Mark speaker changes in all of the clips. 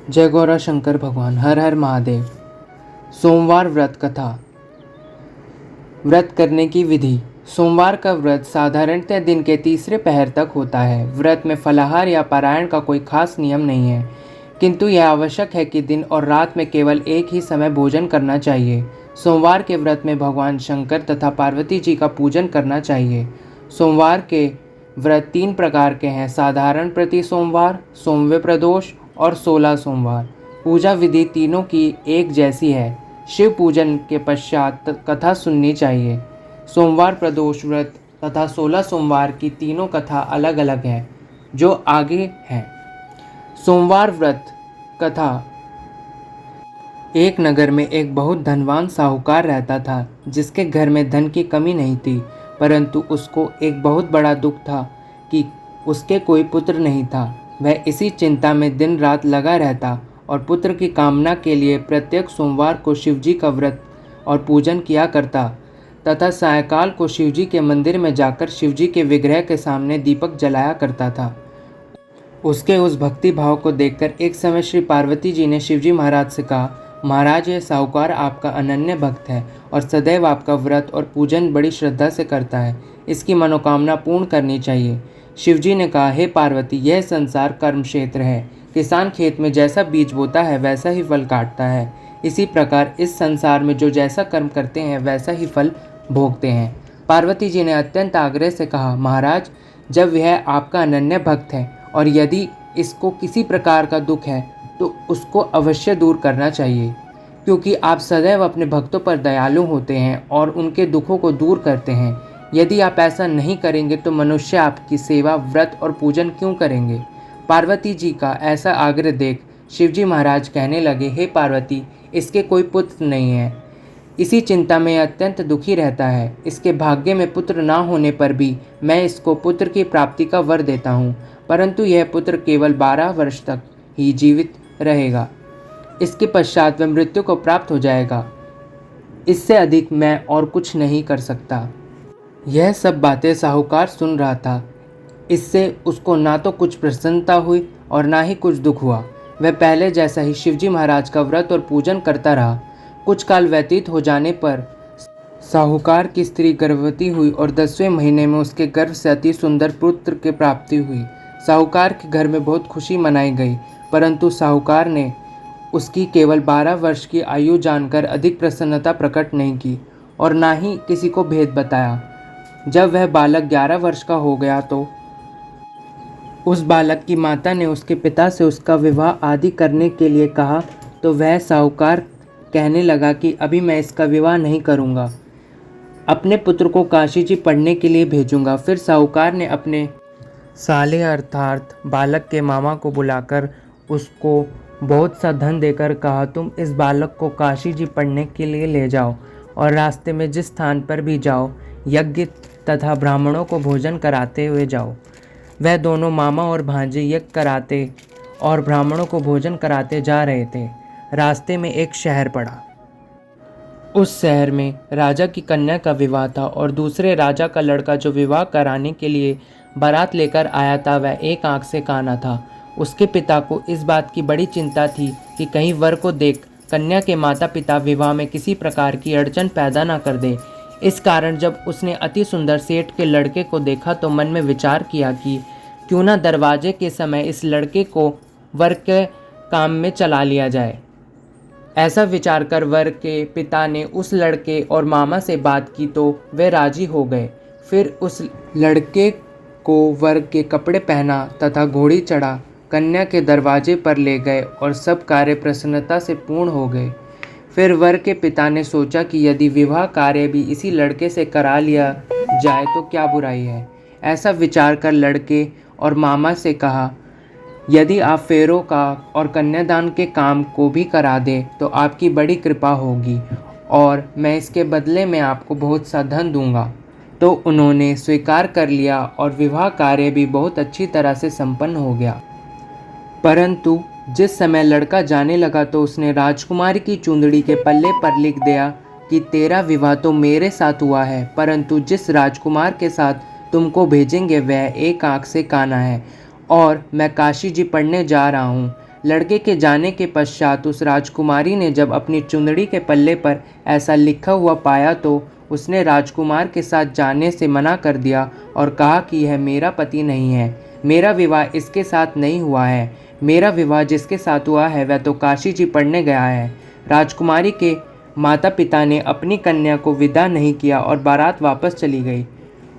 Speaker 1: जय गौरा शंकर भगवान। हर हर महादेव। सोमवार व्रत कथा। व्रत करने की विधि। सोमवार का व्रत साधारणतः दिन के तीसरे पहर तक होता है। व्रत में फलाहार या पारायण का कोई खास नियम नहीं है, किंतु यह आवश्यक है कि दिन और रात में केवल एक ही समय भोजन करना चाहिए। सोमवार के व्रत में भगवान शंकर तथा पार्वती जी का पूजन करना चाहिए। सोमवार के व्रत 3 प्रकार के हैं: साधारण प्रति सोमवार, सोमवार प्रदोष और 16 सोमवार। पूजा विधि तीनों की एक जैसी है। शिव पूजन के पश्चात कथा सुननी चाहिए। सोमवार प्रदोष व्रत तथा 16 सोमवार की तीनों कथा अलग अलग है, जो आगे है। सोमवार व्रत कथा। एक नगर में एक बहुत धनवान साहूकार रहता था, जिसके घर में धन की कमी नहीं थी, परंतु उसको एक बहुत बड़ा दुख था कि उसके कोई पुत्र नहीं था। वह इसी चिंता में दिन रात लगा रहता और पुत्र की कामना के लिए प्रत्येक सोमवार को शिवजी का व्रत और पूजन किया करता तथा सायंकाल को शिवजी के मंदिर में जाकर शिवजी के विग्रह के सामने दीपक जलाया करता था। उसके उस भक्ति भाव को देखकर एक समय श्री पार्वती जी ने शिवजी महाराज से कहा, महाराज, यह साहूकार आपका अनन्य भक्त है और सदैव आपका व्रत और पूजन बड़ी श्रद्धा से करता है। इसकी मनोकामना पूर्ण करनी चाहिए। शिवजी ने कहा, हे पार्वती, यह संसार कर्म क्षेत्र है। किसान खेत में जैसा बीज बोता है वैसा ही फल काटता है। इसी प्रकार इस संसार में जो जैसा कर्म करते हैं वैसा ही फल भोगते हैं। पार्वती जी ने अत्यंत आग्रह से कहा, महाराज, जब यह आपका अनन्य भक्त है और यदि इसको किसी प्रकार का दुख है तो उसको अवश्य दूर करना चाहिए, क्योंकि आप सदैव अपने भक्तों पर दयालु होते हैं और उनके दुखों को दूर करते हैं। यदि आप ऐसा नहीं करेंगे तो मनुष्य आपकी सेवा, व्रत और पूजन क्यों करेंगे। पार्वती जी का ऐसा आग्रह देख शिवजी महाराज कहने लगे, हे पार्वती, इसके कोई पुत्र नहीं है। इसी चिंता में अत्यंत दुखी रहता है। इसके भाग्य में पुत्र ना होने पर भी मैं इसको पुत्र की प्राप्ति का वर देता हूँ, परंतु यह पुत्र केवल 12 वर्ष तक ही जीवित रहेगा। इसके पश्चात वह मृत्यु को प्राप्त हो जाएगा। इससे अधिक मैं और कुछ नहीं कर सकता। यह सब बातें साहूकार सुन रहा था। इससे उसको ना तो कुछ प्रसन्नता हुई और ना ही कुछ दुख हुआ। वह पहले जैसा ही शिवजी महाराज का व्रत और पूजन करता रहा। कुछ काल व्यतीत हो जाने पर साहूकार की स्त्री गर्भवती हुई और 10वें महीने में उसके गर्भ से अति सुंदर पुत्र की प्राप्ति हुई। साहूकार के घर में बहुत खुशी मनाई गई, परंतु साहूकार ने उसकी केवल 12 वर्ष की आयु जानकर अधिक प्रसन्नता प्रकट नहीं की और ना ही किसी को भेद बताया। जब वह बालक 11 वर्ष का हो गया तो उस बालक की माता ने उसके पिता से उसका विवाह आदि करने के लिए कहा, तो वह साहूकार कहने लगा कि अभी मैं इसका विवाह नहीं करूँगा, अपने पुत्र को काशी जी पढ़ने के लिए भेजूँगा। फिर साहूकार ने अपने साले अर्थात बालक के मामा को बुलाकर उसको बहुत सा धन देकर कहा, तुम इस बालक को काशी जी पढ़ने के लिए ले जाओ और रास्ते में जिस स्थान पर भी जाओ यज्ञ तथा ब्राह्मणों को भोजन कराते हुए जाओ। वह दोनों मामा और भांजे यज्ञ कराते और ब्राह्मणों को भोजन कराते जा रहे थे। रास्ते में एक शहर पड़ा। उस शहर में राजा की कन्या का विवाह था और दूसरे राजा का लड़का जो विवाह कराने के लिए बारात लेकर आया था वह एक आंख से काना था। उसके पिता को इस बात की बड़ी चिंता थी कि कहीं वर को देख कन्या के माता पिता विवाह में किसी प्रकार की अड़चन पैदा न कर दे। इस कारण जब उसने अति सुंदर सेठ के लड़के को देखा तो मन में विचार किया कि क्यों न दरवाजे के समय इस लड़के को वर के काम में चला लिया जाए। ऐसा विचार कर वर के पिता ने उस लड़के और मामा से बात की तो वे राजी हो गए। फिर उस लड़के को वर के कपड़े पहना तथा घोड़ी चढ़ा कन्या के दरवाजे पर ले गए और सब कार्य प्रसन्नता से पूर्ण हो गए। फिर वर के पिता ने सोचा कि यदि विवाह कार्य भी इसी लड़के से करा लिया जाए तो क्या बुराई है। ऐसा विचार कर लड़के और मामा से कहा, यदि आप फेरों का और कन्यादान के काम को भी करा दें तो आपकी बड़ी कृपा होगी और मैं इसके बदले में आपको बहुत सा धन दूंगा। तो उन्होंने स्वीकार कर लिया और विवाह कार्य भी बहुत अच्छी तरह से संपन्न हो गया। परंतु जिस समय लड़का जाने लगा तो उसने राजकुमारी की चुंदड़ी के पल्ले पर लिख दिया कि तेरा विवाह तो मेरे साथ हुआ है, परंतु जिस राजकुमार के साथ तुमको भेजेंगे वह एक आंख से काना है और मैं काशी जी पढ़ने जा रहा हूँ। लड़के के जाने के पश्चात उस राजकुमारी ने जब अपनी चुंदड़ी के पल्ले पर ऐसा लिखा हुआ पाया तो उसने राजकुमार के साथ जाने से मना कर दिया और कहा कि यह मेरा पति नहीं है, मेरा विवाह इसके साथ नहीं हुआ है। मेरा विवाह जिसके साथ हुआ है वह तो काशी जी पढ़ने गया है। राजकुमारी के माता पिता ने अपनी कन्या को विदा नहीं किया और बारात वापस चली गई।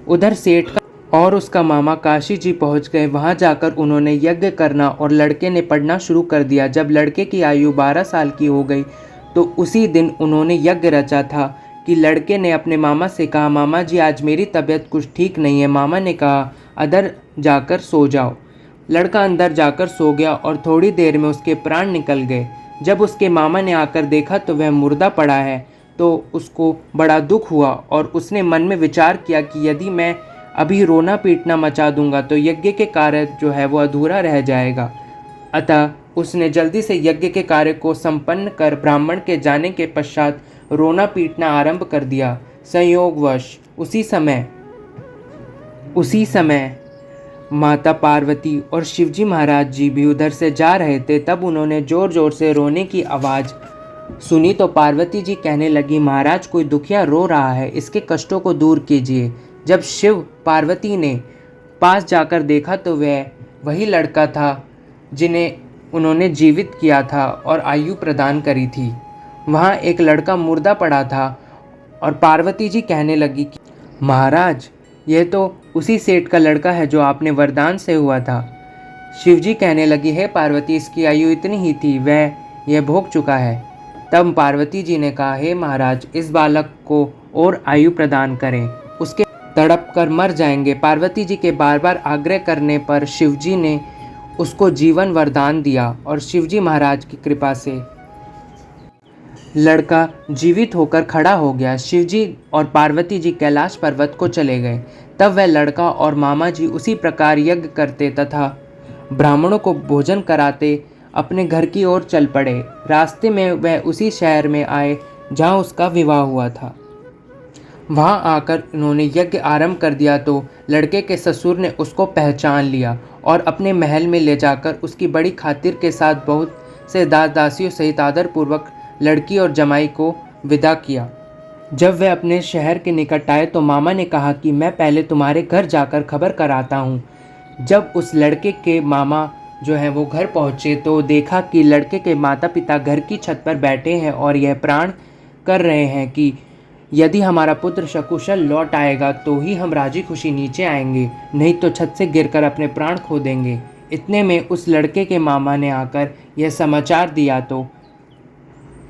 Speaker 1: उधर सेठ का और उसका मामा काशी जी पहुंच गए। वहां जाकर उन्होंने यज्ञ करना और लड़के ने पढ़ना शुरू कर दिया। जब लड़के की आयु 12 साल की हो गई तो उसी दिन उन्होंने यज्ञ रचा था कि लड़के ने अपने मामा से कहा, मामा जी आज मेरी तबीयत कुछ ठीक नहीं है। मामा ने कहा, अंदर जाकर सो जाओ। लड़का अंदर जाकर सो गया और थोड़ी देर में उसके प्राण निकल गए। जब उसके मामा ने आकर देखा तो वह मुर्दा पड़ा है तो उसको बड़ा दुख हुआ और उसने मन में विचार किया कि यदि मैं अभी रोना पीटना मचा दूंगा तो यज्ञ के कार्य जो है वो अधूरा रह जाएगा। अतः उसने जल्दी से यज्ञ के कार्य को संपन्न कर ब्राह्मण के जाने के पश्चात रोना पीटना आरंभ कर दिया। संयोगवश उसी समय माता पार्वती और शिवजी महाराज जी भी उधर से जा रहे थे। तब उन्होंने जोर जोर से रोने की आवाज़ सुनी तो पार्वती जी कहने लगी, महाराज कोई दुखिया रो रहा है, इसके कष्टों को दूर कीजिए। जब शिव पार्वती ने पास जाकर देखा तो वह वही लड़का था जिन्हें उन्होंने जीवित किया था और आयु प्रदान करी थी। वहाँ एक लड़का मुर्दा पड़ा था और पार्वती जी कहने लगी कि महाराज यह तो उसी सेठ का लड़का है जो आपने वरदान से हुआ था। शिवजी कहने लगी, हे पार्वती इसकी आयु इतनी ही थी, वह यह भोग चुका है। तब पार्वती जी ने कहा, हे महाराज इस बालक को और आयु प्रदान करें, उसके तड़प कर मर जाएंगे। पार्वती जी के बार बार आग्रह करने पर शिवजी ने उसको जीवन वरदान दिया और शिवजी महाराज की कृपा से लड़का जीवित होकर खड़ा हो गया। शिवजी और पार्वती जी कैलाश पर्वत को चले गए। तब वह लड़का और मामा जी उसी प्रकार यज्ञ करते तथा ब्राह्मणों को भोजन कराते अपने घर की ओर चल पड़े। रास्ते में वह उसी शहर में आए जहाँ उसका विवाह हुआ था। वहाँ आकर उन्होंने यज्ञ आरंभ कर दिया तो लड़के के ससुर ने उसको पहचान लिया और अपने महल में ले जाकर उसकी बड़ी खातिर के साथ बहुत से दास दासियों सहित आदरपूर्वक लड़की और जमाई को विदा किया। जब वह अपने शहर के निकट आए तो मामा ने कहा कि मैं पहले तुम्हारे घर जाकर खबर कराता हूँ। जब उस लड़के के मामा जो है वो घर पहुँचे तो देखा कि लड़के के माता पिता घर की छत पर बैठे हैं और यह प्राण कर रहे हैं कि यदि हमारा पुत्र सकुशल लौट आएगा तो ही हम राजी खुशी नीचे आएंगे, नहीं तो छत से गिरकर अपने प्राण खो देंगे। इतने में उस लड़के के मामा ने आकर यह समाचार दिया तो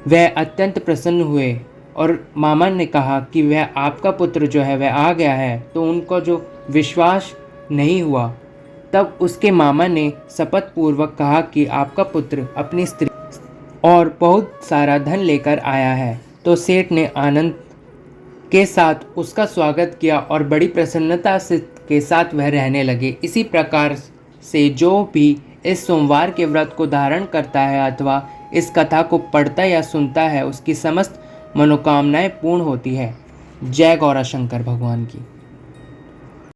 Speaker 1: वह अत्यंत प्रसन्न हुए और मामा ने कहा कि वह आपका पुत्र जो है वह आ गया है। तो उनको जो विश्वास नहीं हुआ तब उसके मामा ने शपथ पूर्वक कहा कि आपका पुत्र अपनी स्त्री और बहुत सारा धन लेकर आया है। तो सेठ ने आनंद के साथ उसका स्वागत किया और बड़ी प्रसन्नता से के साथ वह रहने लगे। इसी प्रकार से जो भी इस सोमवार के व्रत को धारण करता है अथवा इस कथा को पढ़ता या सुनता है उसकी समस्त मनोकामनाएं पूर्ण होती है। जय गौरा शंकर भगवान की।